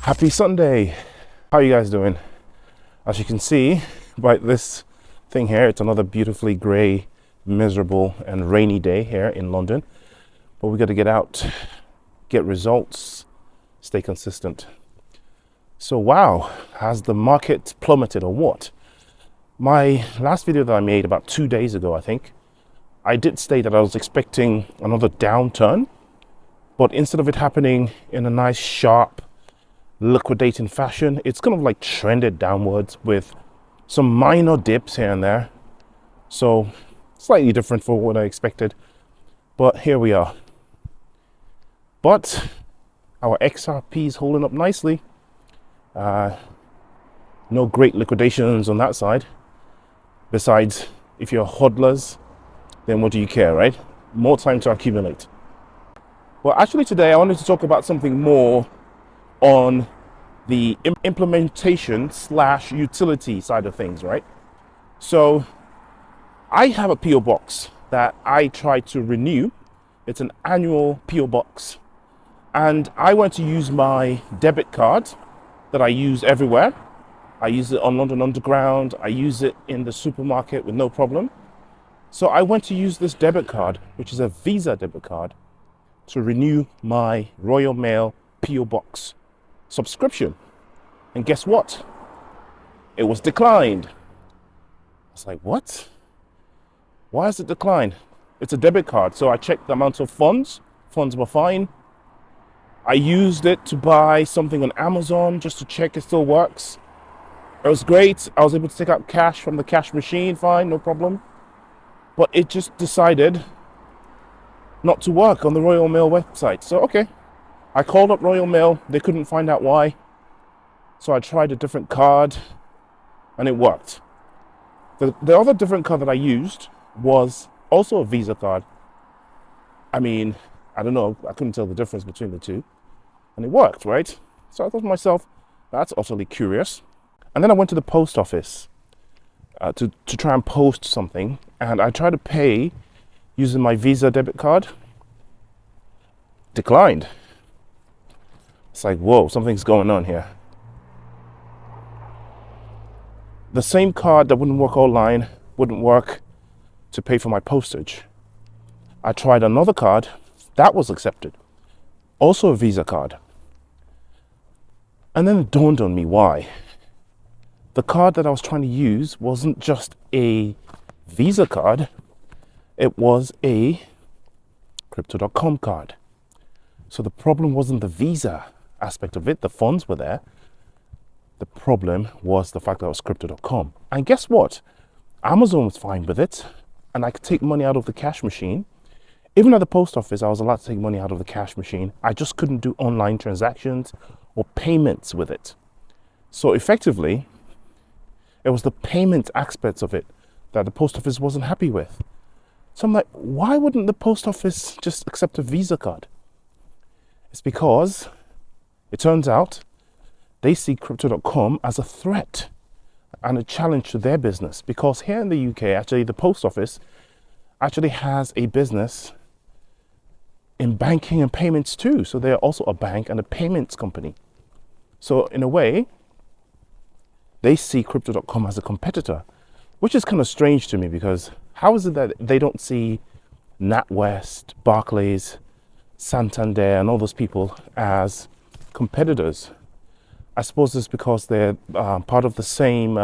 Happy Sunday. How are you guys doing? As you can see by this thing here, it's another beautifully grey, miserable and rainy day here in London. But we got to get out, get results, stay consistent. So wow, has the market plummeted or what? My last video that I made about 2 days ago, I think, I did state that I was expecting another downturn, but instead of it happening in a nice sharp liquidating fashion, it's kind of like trended downwards with some minor dips here and there. So slightly different for what I expected, but here we are. But our XRP is holding up nicely. No great liquidations on that side. Besides, if you're hodlers, then what do you care, right? More time to accumulate. Well, actually today I wanted to talk about something more on the implementation / utility side of things, right? So I have a PO box that I try to renew. It's an annual PO box, and I want to use my debit card that I use everywhere. I use it on London Underground. I use it in the supermarket with no problem. So I went to use this debit card, which is a Visa debit card, to renew my Royal Mail PO box subscription. And guess what? It was declined. I was like, what? Why is it declined? It's a debit card. So I checked the amount of funds. Funds were fine. I used it to buy something on Amazon just to check it still works. It was great. I was able to take out cash from the cash machine. Fine, no problem. But it just decided not to work on the Royal Mail website. So, okay. I called up Royal Mail. They couldn't find out why. So I tried a different card and it worked. The other different card that I used was also a Visa card. I mean, I don't know. I couldn't tell the difference between the two. And it worked, right? So I thought to myself, that's utterly curious. And then I went to the post office to try and post something. And I tried to pay using my Visa debit card. Declined. It's like, whoa, something's going on here. The same card that wouldn't work online wouldn't work to pay for my postage. I tried another card that was accepted, also a Visa card. And then it dawned on me why. The card that I was trying to use wasn't just a Visa card, it was a crypto.com card. So the problem wasn't the Visa aspect of it, the funds were there. The problem was the fact that it was crypto.com. And guess what? Amazon was fine with it, and I could take money out of the cash machine. Even at the post office, I was allowed to take money out of the cash machine. I just couldn't do online transactions or payments with it. So effectively, it was the payment aspects of it that the post office wasn't happy with. So I'm like, why wouldn't the post office just accept a Visa card? It's because it turns out they see crypto.com as a threat and a challenge to their business, because here in the UK, actually the post office actually has a business in banking and payments too. So they're also a bank and a payments company. So in a way, they see crypto.com as a competitor, which is kind of strange to me, because how is it that they don't see NatWest, Barclays, Santander and all those people as competitors? I suppose it's because they're part of the same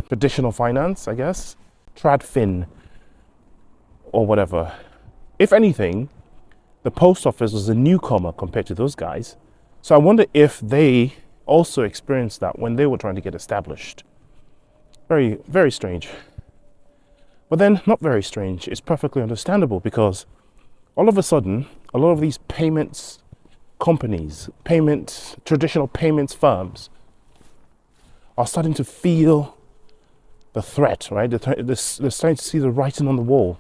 traditional finance, I guess, TradFin or whatever. If anything, the post office was a newcomer compared to those guys. So I wonder if they also experienced that when they were trying to get established. Very, very strange. But then not very strange. It's perfectly understandable, because all of a sudden, a lot of these payments companies, traditional payments firms are starting to feel the threat, right? They're starting to see the writing on the wall.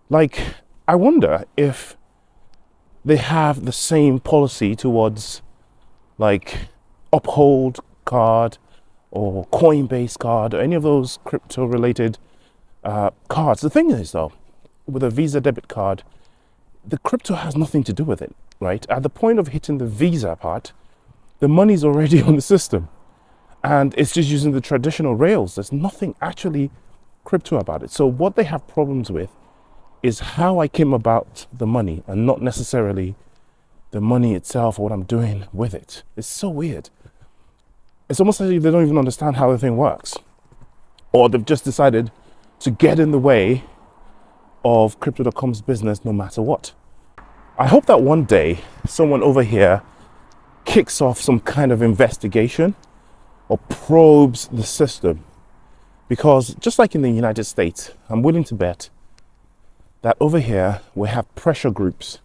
Like, I wonder if they have the same policy towards like Uphold card or Coinbase card or any of those crypto related cards. The thing is though, with a Visa debit card, the crypto has nothing to do with it, right? At the point of hitting the Visa part, The money's already on the system and it's just using the traditional rails. There's nothing actually crypto about it. So what they have problems with is how I came about the money and not necessarily the money itself or what I'm doing with it. It's so weird. It's almost as if they don't even understand how the thing works, or they've just decided to get in the way of crypto.com's business no matter what. I hope that one day someone over here kicks off some kind of investigation or probes the system, because just like in the United States, I'm willing to bet that over here we have pressure groups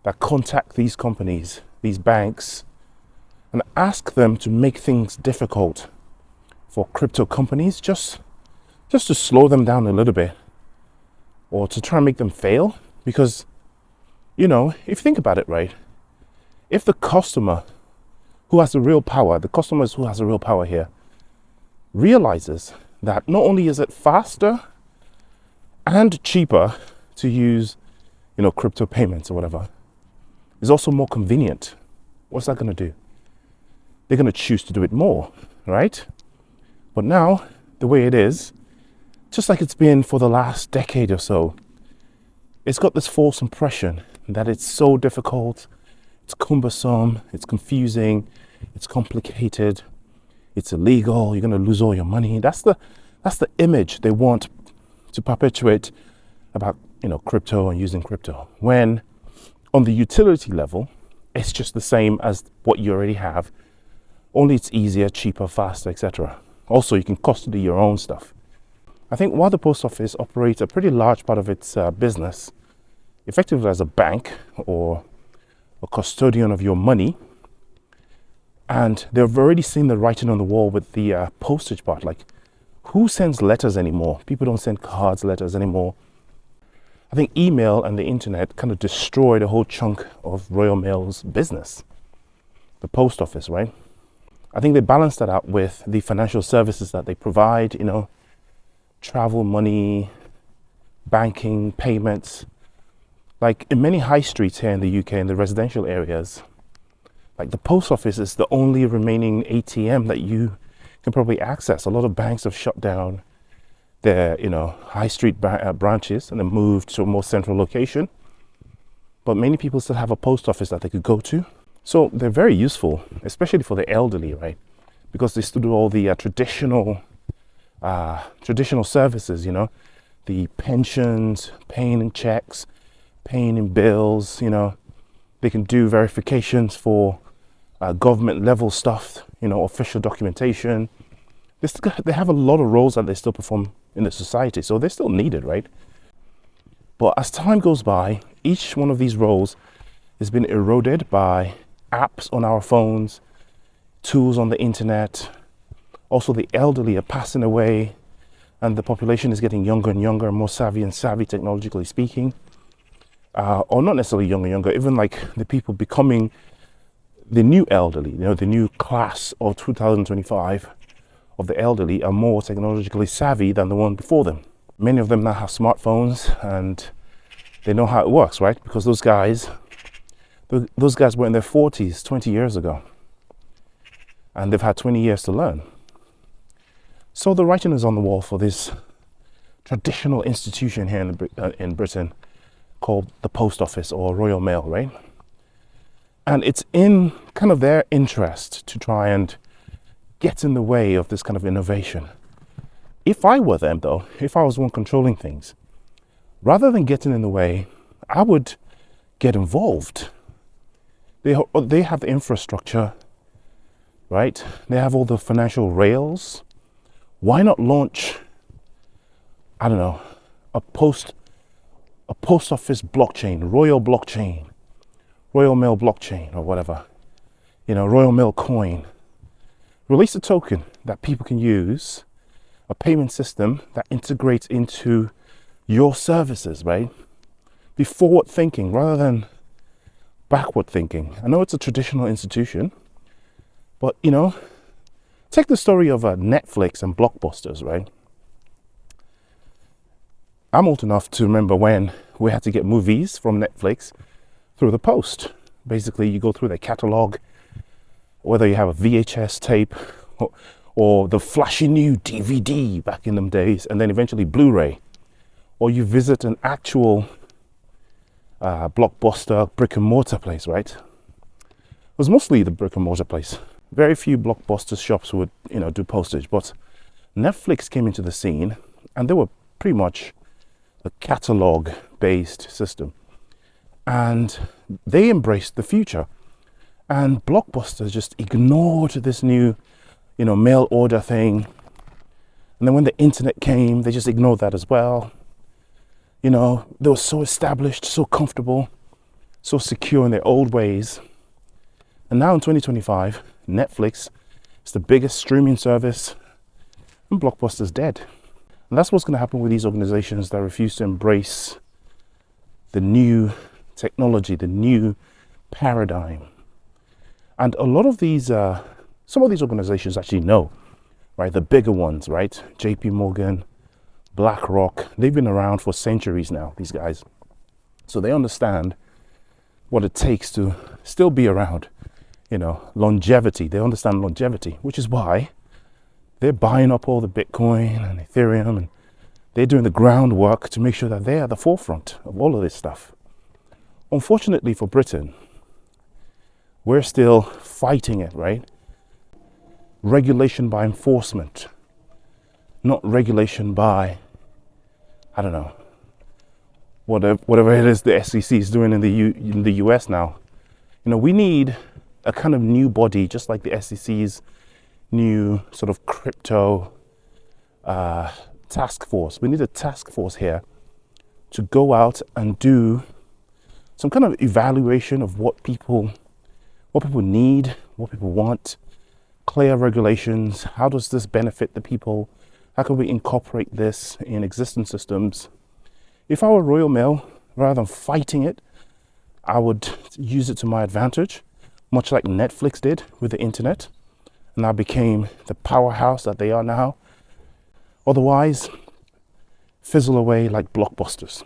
that contact these companies, these banks, and ask them to make things difficult for crypto companies, just to slow them down a little bit, or to try and make them fail. Because, you know, if you think about it, right, if the customer who has the real power, the customers who has the real power here, realizes that not only is it faster and cheaper to use, you know, crypto payments or whatever, it's also more convenient, what's that going to do? They're going to choose to do it more, right? But now, the way it is, just like it's been for the last decade or so, it's got this false impression that it's so difficult, it's cumbersome, it's confusing, it's complicated, it's illegal, you're going to lose all your money. That's the image they want to perpetuate about, you know, crypto and using crypto. When on the utility level, it's just the same as what you already have, only it's easier, cheaper, faster, etc. Also, you can custody your own stuff. I think while the post office operates a pretty large part of its business effectively as a bank or a custodian of your money, and they've already seen the writing on the wall with the postage part. Like, who sends letters anymore? People don't send cards, letters anymore. I think email and the internet kind of destroyed a whole chunk of Royal Mail's business, the post office, right? I think they balanced that out with the financial services that they provide, you know, travel, money, banking, payments. Like in many high streets here in the UK, in the residential areas, like the post office is the only remaining ATM that you can probably access. A lot of banks have shut down their, you know, high street branches and then moved to a more central location. But many people still have a post office that they could go to. So they're very useful, especially for the elderly, right? Because they still do all the traditional services, you know, the pensions, paying in checks, paying in bills, you know. They can do verifications for government level stuff, you know, official documentation. They have a lot of roles that they still perform in the society, so they're still needed, right? But as time goes by, each one of these roles has been eroded by apps on our phones, tools on the internet. Also, the elderly are passing away, and the population is getting younger and younger, more savvy and savvy, technologically speaking. Or not necessarily younger and younger, even like the people becoming the new elderly, you know, the new class of 2025 of the elderly are more technologically savvy than the one before them. Many of them now have smartphones and they know how it works, right? Because those guys were in their 40s 20 years ago, and they've had 20 years to learn. So the writing is on the wall for this traditional institution here in Britain called the post office or Royal Mail, right? And it's in kind of their interest to try and get in the way of this kind of innovation. If I were them, though, if I was one controlling things, rather than getting in the way, I would get involved. They have the infrastructure, right? They have all the financial rails. Why not launch, I don't know, a post office blockchain, Royal Mail blockchain or whatever, you know, Royal Mail coin. Release a token that people can use, a payment system that integrates into your services, right? Be forward thinking rather than backward thinking. I know it's a traditional institution, but, you know, take the story of Netflix and Blockbusters, right? I'm old enough to remember when we had to get movies from Netflix through the post. Basically, you go through their catalog, whether you have a VHS tape or the flashy new DVD back in them days, and then eventually Blu-ray, or you visit an actual blockbuster brick and mortar place, right? It was mostly the brick and mortar place. Very few blockbuster shops would, do postage, but Netflix came into the scene, and they were pretty much a catalog based system, and they embraced the future. And Blockbuster just ignored this new, mail order thing. And then when the internet came, they just ignored that as well. They were so established, so comfortable, so secure in their old ways. And now in 2025, Netflix is the biggest streaming service, and Blockbuster's dead. And that's what's going to happen with these organizations that refuse to embrace the new technology, the new paradigm. And a lot of these, some of these organizations actually know, right? The bigger ones, right? JP Morgan, BlackRock, they've been around for centuries now, these guys. So they understand what it takes to still be around, longevity. They understand longevity, which is why they're buying up all the Bitcoin and Ethereum, and they're doing the groundwork to make sure that they're at the forefront of all of this stuff. Unfortunately for Britain, we're still fighting it, right? Regulation by enforcement, not regulation by, whatever it is the SEC is doing in the US now. We need a kind of new body, just like the SEC's new sort of crypto task force. We need a task force here to go out and do some kind of evaluation of what people need, what people want, clear regulations. How does this benefit the people? How can we incorporate this in existing systems? If I were Royal Mail, rather than fighting it, I would use it to my advantage, much like Netflix did with the internet, and I became the powerhouse that they are now. Otherwise, fizzle away like Blockbusters.